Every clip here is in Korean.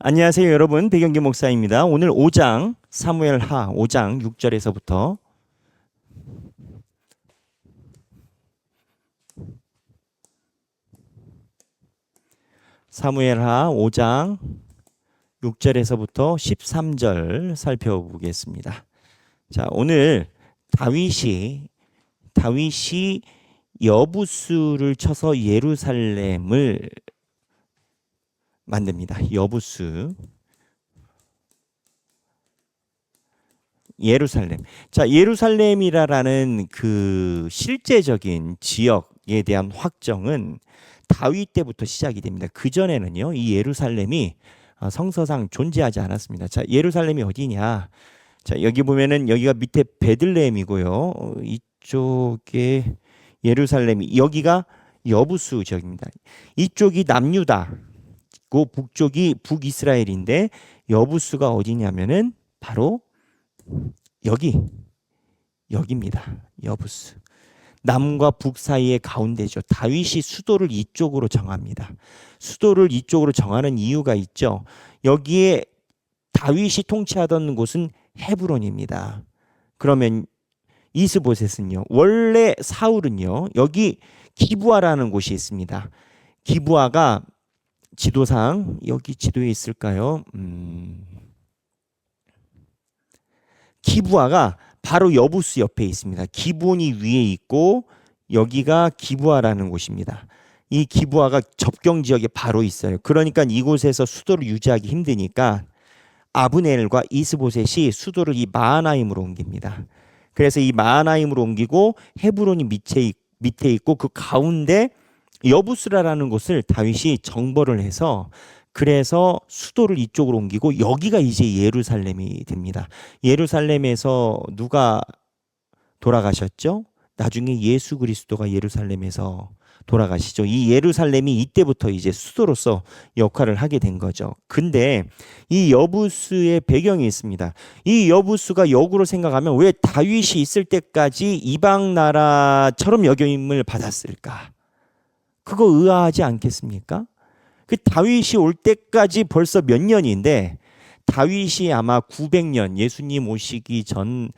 안녕하세요, 여러분. 백영기 목사입니다. 오늘 5장 사무엘하 5장 6절에서부터 사무엘하 5장 6절에서부터 13절 살펴보겠습니다. 자, 오늘 다윗이 여부수를 쳐서 예루살렘을 만듭니다. 여부수. 예루살렘. 자, 예루살렘이라는 그 실제적인 지역에 대한 확정은 다윗 때부터 시작이 됩니다. 그 전에는요, 이 예루살렘이 성서상 존재하지 않았습니다. 자, 예루살렘이 어디냐? 자, 여기 보면은 여기가 밑에 베들레헴이고요. 이쪽에 예루살렘이, 여기가 여부수 지역입니다. 이쪽이 남유다. 그 북쪽이 북이스라엘인데 여부수가 어디냐면은 바로 여기입니다. 여부수. 남과 북 사이의 가운데죠. 다윗이 수도를 이쪽으로 정합니다. 수도를 이쪽으로 정하는 이유가 있죠. 여기에 다윗이 통치하던 곳은 헤브론입니다. 그러면 이스보셋은요. 원래 사울은요. 여기 기브아라는 곳이 있습니다. 기브아가 지도상 여기 지도에 있을까요? 기브아가 바로 여부수 옆에 있습니다. 기브온이 위에 있고 여기가 기브아라는 곳입니다. 이 기브아가 접경 지역에 바로 있어요. 그러니까 이곳에서 수도를 유지하기 힘드니까 아브넬과 이스보셋이 수도를 이 마하나임으로 옮깁니다. 그래서 이 마하나임으로 옮기고 헤브론이 밑에 있고 그 가운데 여부스라라는 곳을 다윗이 정벌을 해서 그래서 수도를 이쪽으로 옮기고 여기가 이제 예루살렘이 됩니다. 예루살렘에서 누가 돌아가셨죠? 나중에 예수 그리스도가 예루살렘에서 돌아가시죠. 이 예루살렘이 이때부터 이제 수도로서 역할을 하게 된 거죠. 근데 이 여부스의 배경이 있습니다. 이 여부스가 역으로 생각하면 왜 다윗이 있을 때까지 이방 나라처럼 여김을 받았을까? 그거 의아하지 않겠습니까? 그 다윗이 올 때까지 벌써 몇 년인데 다윗이 아마 900년 예수님 오시기 전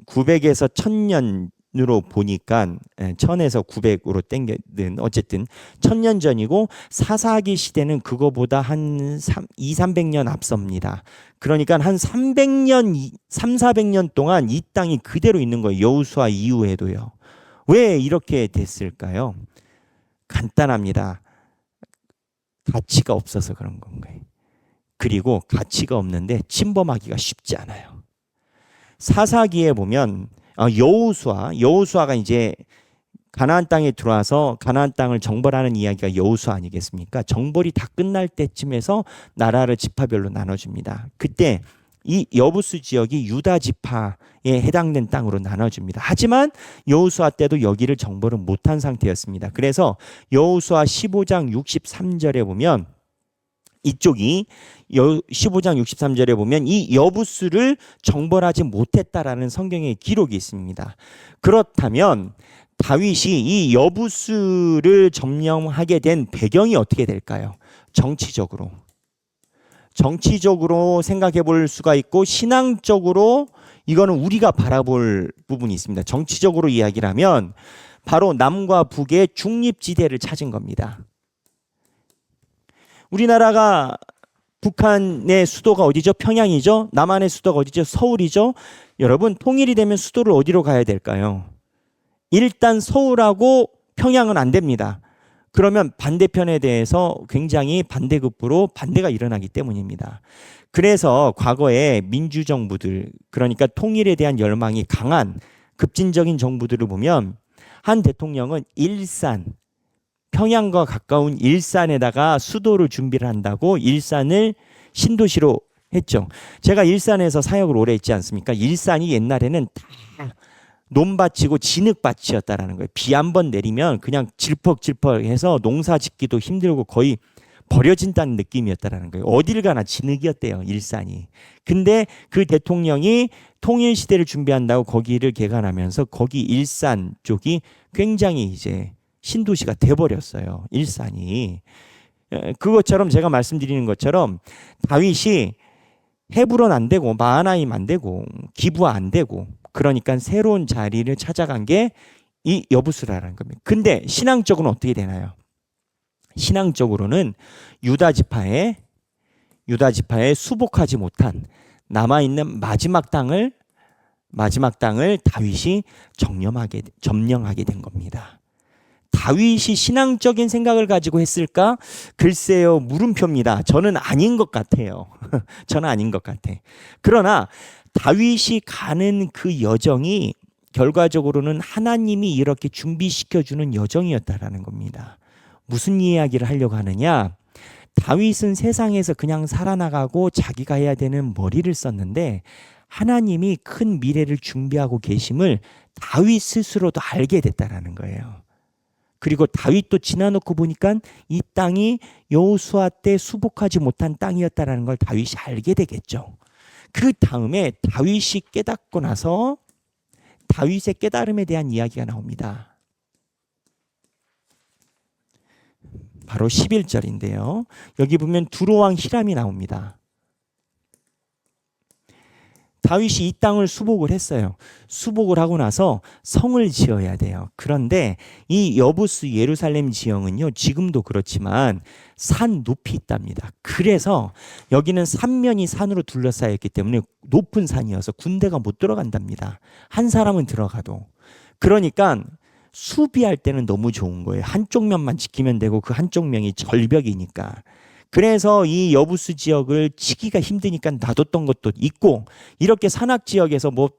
900에서 1000년으로 보니까 1000에서 900으로 땡겨든 어쨌든 1000년 전이고 사사기 시대는 그거보다 한 200~300년 앞섭니다. 그러니까 한 300년 400년 동안 이 땅이 그대로 있는 거예요. 여호수아 이후에도요. 왜 이렇게 됐을까요? 간단합니다. 가치가 없어서 그런 건가요? 그리고 가치가 없는데 침범하기가 쉽지 않아요. 사사기에 보면 여호수아가 이제 가나안 땅에 들어와서 가나안 땅을 정벌하는 이야기가 여호수아 아니겠습니까? 정벌이 다 끝날 때쯤에서 나라를 지파별로 나눠줍니다. 그때 이 여부수 지역이 유다 지파에 해당된 땅으로 나눠줍니다. 하지만 여호수아 때도 여기를 정벌을 못한 상태였습니다. 그래서 여호수아 15장 63절에 보면 이쪽이 15장 63절에 보면 이 여부수를 정벌하지 못했다라는 성경의 기록이 있습니다. 그렇다면 다윗이 이 여부수를 점령하게 된 배경이 어떻게 될까요? 정치적으로 생각해 볼 수가 있고 신앙적으로 이거는 우리가 바라볼 부분이 있습니다. 정치적으로 이야기를 하면 바로 남과 북의 중립지대를 찾은 겁니다. 우리나라가 북한의 수도가 어디죠? 평양이죠. 남한의 수도가 어디죠? 서울이죠. 여러분 통일이 되면 수도를 어디로 가야 될까요? 일단 서울하고 평양은 안 됩니다. 그러면 반대편에 대해서 굉장히 반대급부로 반대가 일어나기 때문입니다. 그래서 과거에 민주정부들, 그러니까 통일에 대한 열망이 강한 급진적인 정부들을 보면 한 대통령은 평양과 가까운 일산에다가 수도를 준비를 한다고 일산을 신도시로 했죠. 제가 일산에서 사역을 오래 했지 않습니까? 일산이 옛날에는 다 논밭이고 진흙밭이었다라는 거예요. 비 한 번 내리면 그냥 질퍽질퍽해서 농사 짓기도 힘들고 거의 버려진다는 느낌이었다라는 거예요. 어딜 가나 진흙이었대요, 일산이. 근데 그 대통령이 통일 시대를 준비한다고 거기를 개관하면서 거기 일산 쪽이 굉장히 이제 신도시가 돼버렸어요. 일산이. 그것처럼 제가 말씀드리는 것처럼 다윗이 헤브론 안 되고 마하나임 안 되고 기브아 안 되고 그러니까 새로운 자리를 찾아간 게 이 여부수라는 겁니다. 근데 신앙적으로는 어떻게 되나요? 신앙적으로는 유다 지파에 수복하지 못한 남아있는 마지막 땅을 다윗이 점령하게 된 겁니다. 다윗이 신앙적인 생각을 가지고 했을까? 글쎄요, 물음표입니다. 저는 아닌 것 같아요. 저는 아닌 것 같아. 그러나 다윗이 가는 그 여정이 결과적으로는 하나님이 이렇게 준비시켜주는 여정이었다라는 겁니다. 무슨 이야기를 하려고 하느냐? 다윗은 세상에서 그냥 살아나가고 자기가 해야 되는 머리를 썼는데 하나님이 큰 미래를 준비하고 계심을 다윗 스스로도 알게 됐다라는 거예요. 그리고 다윗도 지나놓고 보니까 이 땅이 여호수아 때 수복하지 못한 땅이었다라는 걸 다윗이 알게 되겠죠. 그 다음에 다윗이 깨닫고 나서 다윗의 깨달음에 대한 이야기가 나옵니다. 바로 11절인데요. 여기 보면 두로왕 히람이 나옵니다. 다윗이 이 땅을 수복을 했어요. 수복을 하고 나서 성을 지어야 돼요. 그런데 이 여부스 예루살렘 지형은요, 지금도 그렇지만 산 높이 있답니다. 그래서 여기는 삼면이 산으로 둘러싸였기 때문에 높은 산이어서 군대가 못 들어간답니다. 한 사람은 들어가도. 그러니까 수비할 때는 너무 좋은 거예요. 한쪽 면만 지키면 되고 그 한쪽 면이 절벽이니까. 그래서 이 여부스 지역을 치기가 힘드니까 놔뒀던 것도 있고, 이렇게 산악 지역에서 뭐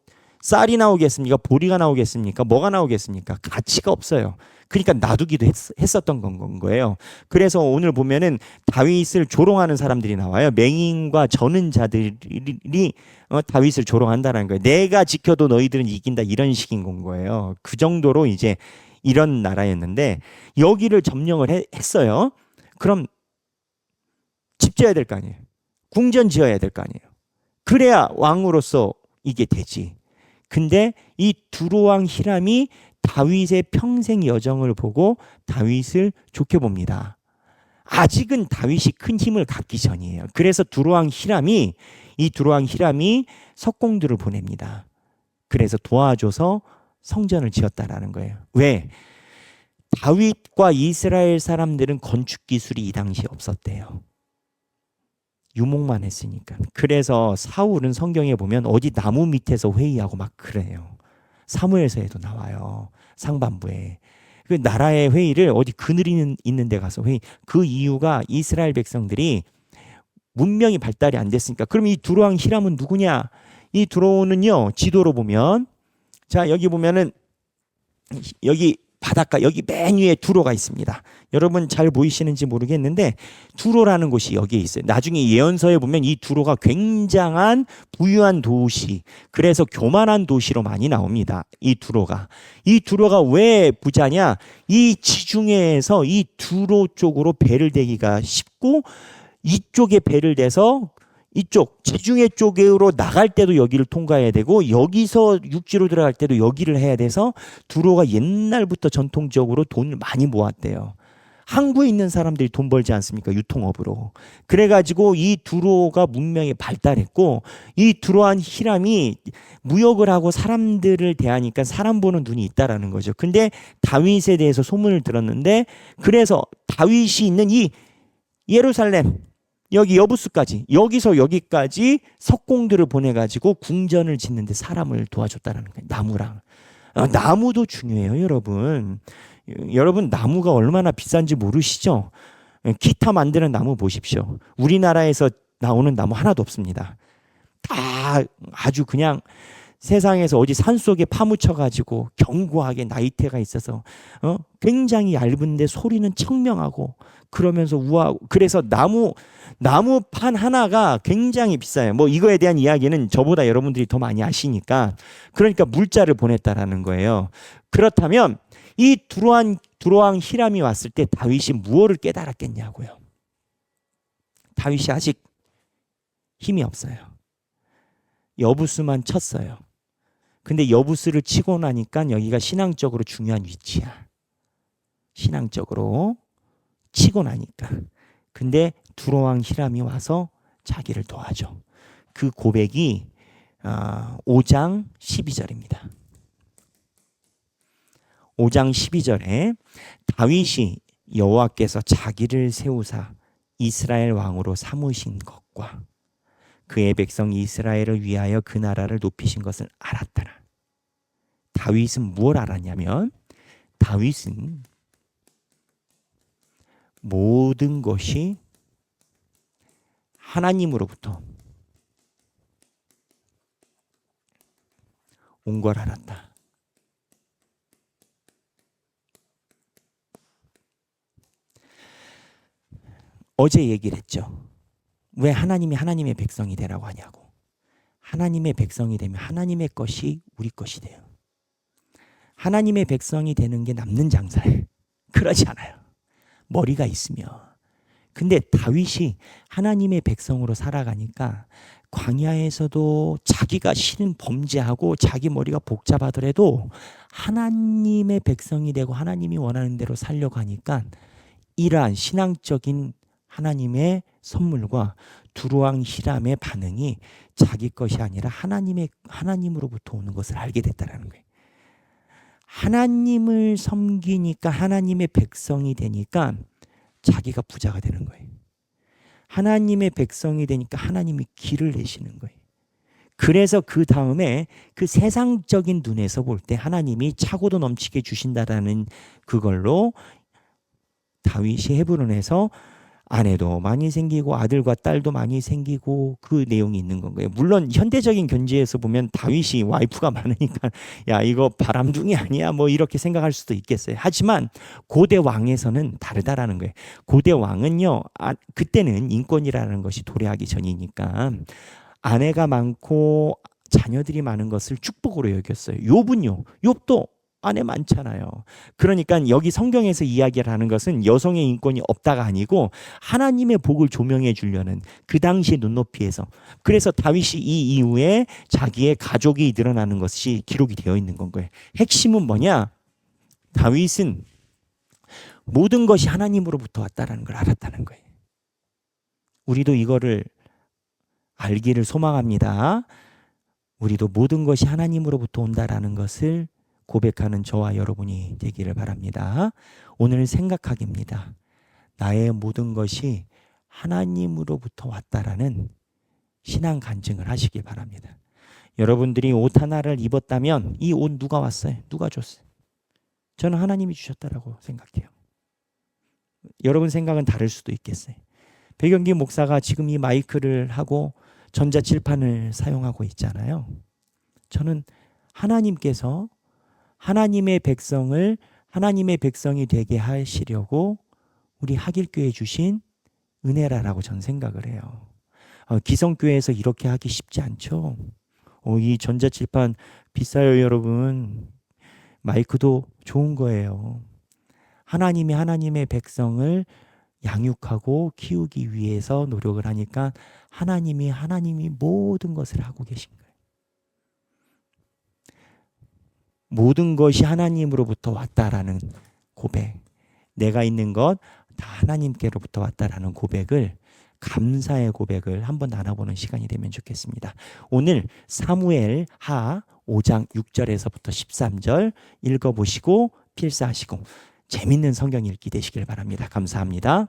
쌀이 나오겠습니까? 보리가 나오겠습니까? 뭐가 나오겠습니까? 가치가 없어요. 그러니까 놔두기도 했었던 건 거예요. 그래서 오늘 보면은 다윗을 조롱하는 사람들이 나와요. 맹인과 저는 자들이 다윗을 조롱한다는 거예요. 내가 지켜도 너희들은 이긴다, 이런 식인 건 거예요. 그 정도로 이제 이런 나라였는데 여기를 점령을 했어요. 그럼 집 지어야 될 거 아니에요. 궁전 지어야 될 거 아니에요. 그래야 왕으로서 이게 되지. 근데 이 두로왕 히람이 다윗의 평생 여정을 보고 다윗을 좋게 봅니다. 아직은 다윗이 큰 힘을 갖기 전이에요. 그래서 두로왕 히람이 석공들을 보냅니다. 그래서 도와줘서 성전을 지었다라는 거예요. 왜? 다윗과 이스라엘 사람들은 건축 기술이 이 당시에 없었대요. 유목만 했으니까. 그래서 사울은 성경에 보면 어디 나무 밑에서 회의하고 막 그래요. 사무엘서에도 나와요. 상반부에. 그 나라의 회의를 어디 그늘이 있는 데 가서 회의. 그 이유가 이스라엘 백성들이 문명이 발달이 안 됐으니까. 그럼 이 두로왕 히람은 누구냐? 이 두로는요, 지도로 보면, 자, 여기 보면은 여기 바닷가, 여기 맨 위에 두로가 있습니다. 여러분 잘 보이시는지 모르겠는데 두로라는 곳이 여기에 있어요. 나중에 예언서에 보면 이 두로가 굉장한 부유한 도시, 그래서 교만한 도시로 많이 나옵니다. 이 두로가 왜 부자냐? 이 지중해에서 이 두로 쪽으로 배를 대기가 쉽고, 이쪽에 배를 대서 이쪽 지중해 쪽으로 나갈 때도 여기를 통과해야 되고, 여기서 육지로 들어갈 때도 여기를 해야 돼서 두로가 옛날부터 전통적으로 돈을 많이 모았대요. 항구에 있는 사람들이 돈 벌지 않습니까? 유통업으로. 그래가지고 이 두로가 문명이 발달했고, 이 두로한 히람이 무역을 하고 사람들을 대하니까 사람 보는 눈이 있다라는 거죠. 근데 다윗에 대해서 소문을 들었는데, 그래서 다윗이 있는 이 예루살렘, 여기 여부스까지, 여기서 여기까지 석공들을 보내가지고 궁전을 짓는데 사람을 도와줬다는 거예요. 나무랑. 나무도 중요해요, 여러분. 여러분, 나무가 얼마나 비싼지 모르시죠? 기타 만드는 나무 보십시오. 우리나라에서 나오는 나무 하나도 없습니다. 다 아주 그냥 세상에서 어디 산속에 파묻혀가지고 견고하게 나이테가 있어서 굉장히 얇은데 소리는 청명하고 그러면서 우아하고, 그래서 나무판 하나가 굉장히 비싸요. 뭐 이거에 대한 이야기는 저보다 여러분들이 더 많이 아시니까. 그러니까 물자를 보냈다라는 거예요. 그렇다면 이 두로왕 히람이 왔을 때 다윗이 무엇을 깨달았겠냐고요. 다윗이 아직 힘이 없어요. 여부스만 쳤어요. 근데 여부스를 치고 나니까 여기가 신앙적으로 중요한 위치야. 신앙적으로 치고 나니까. 근데 두로왕 히람이 와서 자기를 도와줘. 그 고백이 5장 12절입니다. 5장 12절에 다윗이 여호와께서 자기를 세우사 이스라엘 왕으로 삼으신 것과 그의 백성 이스라엘을 위하여 그 나라를 높이신 것을 알았더라. 다윗은 무엇을 알았냐면 다윗은 모든 것이 하나님으로부터 온 걸 알았다. 어제 얘기를 했죠. 왜 하나님이 하나님의 백성이 되라고 하냐고. 하나님의 백성이 되면 하나님의 것이 우리 것이 돼요. 하나님의 백성이 되는 게 남는 장사예요. 그러지 않아요. 머리가 있으면. 근데 다윗이 하나님의 백성으로 살아가니까 광야에서도 자기가 싫은 범죄하고 자기 머리가 복잡하더라도 하나님의 백성이 되고 하나님이 원하는 대로 살려고 하니까 이러한 신앙적인 하나님의 선물과 두루왕 히람의 반응이 자기 것이 아니라 하나님으로부터 오는 것을 알게 됐다는 거예요. 하나님을 섬기니까 하나님의 백성이 되니까 자기가 부자가 되는 거예요. 하나님의 백성이 되니까 하나님이 길을 내시는 거예요. 그래서 그 다음에 그 세상적인 눈에서 볼 때 하나님이 차고도 넘치게 주신다라는 그걸로 다윗이 헤브론에서 아내도 많이 생기고 아들과 딸도 많이 생기고 그 내용이 있는 건가요? 물론 현대적인 견지에서 보면 다윗이 와이프가 많으니까 야 이거 바람둥이 아니야 뭐 이렇게 생각할 수도 있겠어요. 하지만 고대 왕에서는 다르다라는 거예요. 고대 왕은요 그때는 인권이라는 것이 도래하기 전이니까 아내가 많고 자녀들이 많은 것을 축복으로 여겼어요. 욥은요 욥도 아내 많잖아요. 그러니까 여기 성경에서 이야기를 하는 것은 여성의 인권이 없다가 아니고 하나님의 복을 조명해 주려는 그 당시의 눈높이에서. 그래서 다윗이 이 이후에 자기의 가족이 늘어나는 것이 기록이 되어 있는 건 거예요. 핵심은 뭐냐? 다윗은 모든 것이 하나님으로부터 왔다는 걸 알았다는 거예요. 우리도 이거를 알기를 소망합니다. 우리도 모든 것이 하나님으로부터 온다라는 것을 고백하는 저와 여러분이 되기를 바랍니다. 오늘 생각하기입니다. 나의 모든 것이 하나님으로부터 왔다라는 신앙 간증을 하시길 바랍니다. 여러분들이 옷 하나를 입었다면 이 옷 누가 왔어요? 누가 줬어요? 저는 하나님이 주셨다라고 생각해요. 여러분 생각은 다를 수도 있겠어요. 백영기 목사가 지금 이 마이크를 하고 전자칠판을 사용하고 있잖아요. 저는 하나님께서 하나님의 백성을 하나님의 백성이 되게 하시려고 우리 하길교회 주신 은혜라고 저는 생각을 해요. 기성교회에서 이렇게 하기 쉽지 않죠. 이 전자칠판 비싸요 여러분. 마이크도 좋은 거예요. 하나님이 하나님의 백성을 양육하고 키우기 위해서 노력을 하니까 하나님이 모든 것을 하고 계신 거예요. 모든 것이 하나님으로부터 왔다라는 고백, 내가 있는 것 다 하나님께로부터 왔다라는 고백을, 감사의 고백을 한번 나눠보는 시간이 되면 좋겠습니다. 오늘 사무엘 하 5장 6절에서부터 13절 읽어보시고 필사하시고 재밌는 성경 읽기 되시길 바랍니다. 감사합니다.